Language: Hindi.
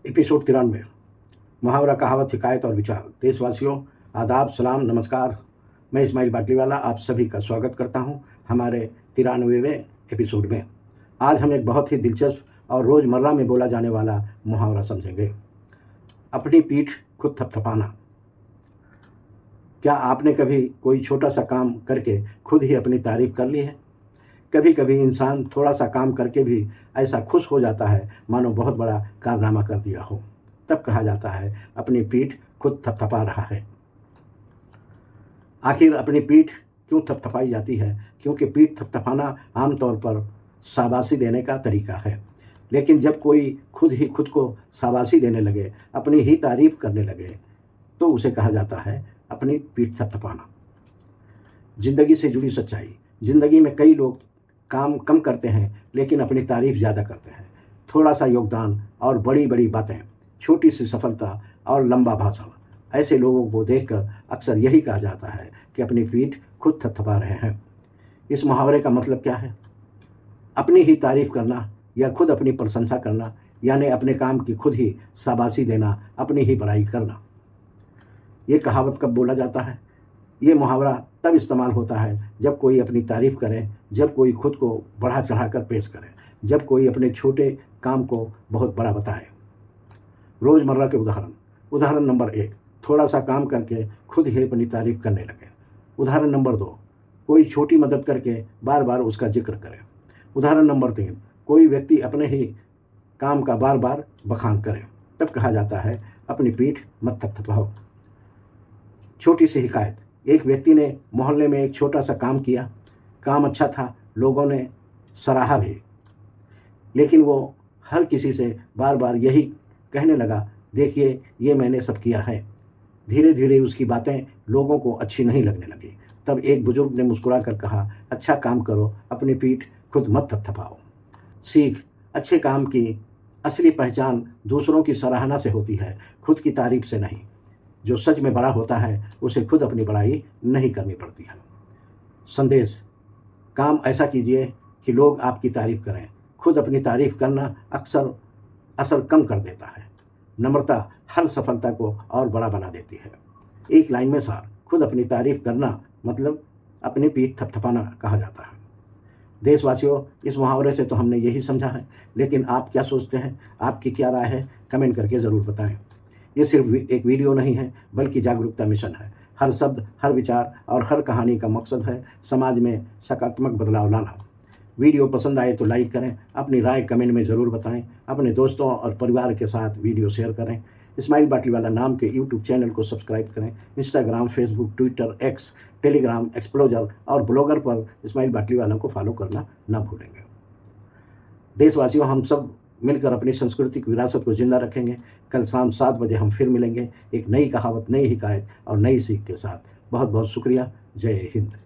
एपिसोड 93। मुहावरा, कहावत, हिकायत और विचार। देशवासियों, आदाब, सलाम, नमस्कार। मैं इस्माइल बाटलीवाला आप सभी का स्वागत करता हूं हमारे 93वें एपिसोड में। आज हम एक बहुत ही दिलचस्प और रोज़मर्रा में बोला जाने वाला मुहावरा समझेंगे। अपनी पीठ खुद थपथपाना। क्या आपने कभी कोई छोटा सा काम करके खुद ही अपनी तारीफ कर ली है? कभी कभी इंसान थोड़ा सा काम करके भी ऐसा खुश हो जाता है मानो बहुत बड़ा कारनामा कर दिया हो। तब कहा जाता है अपनी पीठ खुद थपथपा रहा है। आखिर अपनी पीठ क्यों थपथपाई जाती है? क्योंकि पीठ थपथपाना आमतौर पर शाबाशी देने का तरीका है। लेकिन जब कोई खुद ही खुद को शाबाशी देने लगे, अपनी ही तारीफ करने लगे, तो उसे कहा जाता है अपनी पीठ थपथपाना। जिंदगी से जुड़ी सच्चाई। जिंदगी में कई लोग काम कम करते हैं लेकिन अपनी तारीफ ज़्यादा करते हैं। थोड़ा सा योगदान और बड़ी बड़ी बातें, छोटी सी सफलता और लंबा भाषण, ऐसे लोगों को देखकर अक्सर यही कहा जाता है कि अपनी पीठ खुद थपथपा रहे हैं। इस मुहावरे का मतलब क्या है? अपनी ही तारीफ करना या खुद अपनी प्रशंसा करना, यानी अपने काम की खुद ही शाबाशी देना, अपनी ही बड़ाई करना। ये कहावत कब बोला जाता है? ये मुहावरा तब इस्तेमाल होता है जब कोई अपनी तारीफ करे, जब कोई खुद को बढ़ा चढ़ाकर पेश करे, जब कोई अपने छोटे काम को बहुत बड़ा बताए। रोज़मर्रा के उदाहरण। उदाहरण नंबर 1, थोड़ा सा काम करके खुद ही अपनी तारीफ करने लगे। उदाहरण नंबर 2, कोई छोटी मदद करके बार बार उसका जिक्र करे। उदाहरण नंबर 3, कोई व्यक्ति अपने ही काम का बार बार बखान करे। तब कहा जाता है अपनी पीठ मत थपथपाओ। छोटी सी हिकायत। एक व्यक्ति ने मोहल्ले में एक छोटा सा काम किया। काम अच्छा था, लोगों ने सराहा भी, लेकिन वो हर किसी से बार बार यही कहने लगा, देखिए ये मैंने सब किया है। धीरे धीरे उसकी बातें लोगों को अच्छी नहीं लगने लगी। तब एक बुजुर्ग ने मुस्कुरा कर कहा, अच्छा काम करो, अपनी पीठ खुद मत थपथपाओ। सीख। अच्छे काम की असली पहचान दूसरों की सराहना से होती है, खुद की तारीफ से नहीं। जो सच में बड़ा होता है उसे खुद अपनी बड़ाई नहीं करनी पड़ती है। संदेश। काम ऐसा कीजिए कि लोग आपकी तारीफ करें। खुद अपनी तारीफ करना अक्सर असर कम कर देता है। नम्रता हर सफलता को और बड़ा बना देती है। एक लाइन में सार, खुद अपनी तारीफ करना मतलब अपनी पीठ थपथपाना कहा जाता है। देशवासियों, इस मुहावरे से तो हमने यही समझा है, लेकिन आप क्या सोचते हैं? आपकी क्या राय है? कमेंट करके ज़रूर बताएं। ये सिर्फ एक वीडियो नहीं है, बल्कि जागरूकता मिशन है। हर शब्द, हर विचार और हर कहानी का मकसद है समाज में सकारात्मक बदलाव लाना। वीडियो पसंद आए तो लाइक करें, अपनी राय कमेंट में ज़रूर बताएं, अपने दोस्तों और परिवार के साथ वीडियो शेयर करें। इस्माइल बाटलीवाला नाम के यूट्यूब चैनल को सब्सक्राइब करें। Instagram, Facebook, Twitter, x, Telegram, एक्सप्लोजर और ब्लॉगर पर इस्माइल बाटलीवाला को फॉलो करना ना भूलेंगे। देशवासियों, हम सब मिलकर अपनी सांस्कृतिक विरासत को जिंदा रखेंगे। कल शाम 7 बजे हम फिर मिलेंगे एक नई कहावत, नई हिकायत और नई सीख के साथ। बहुत बहुत शुक्रिया। जय हिंद।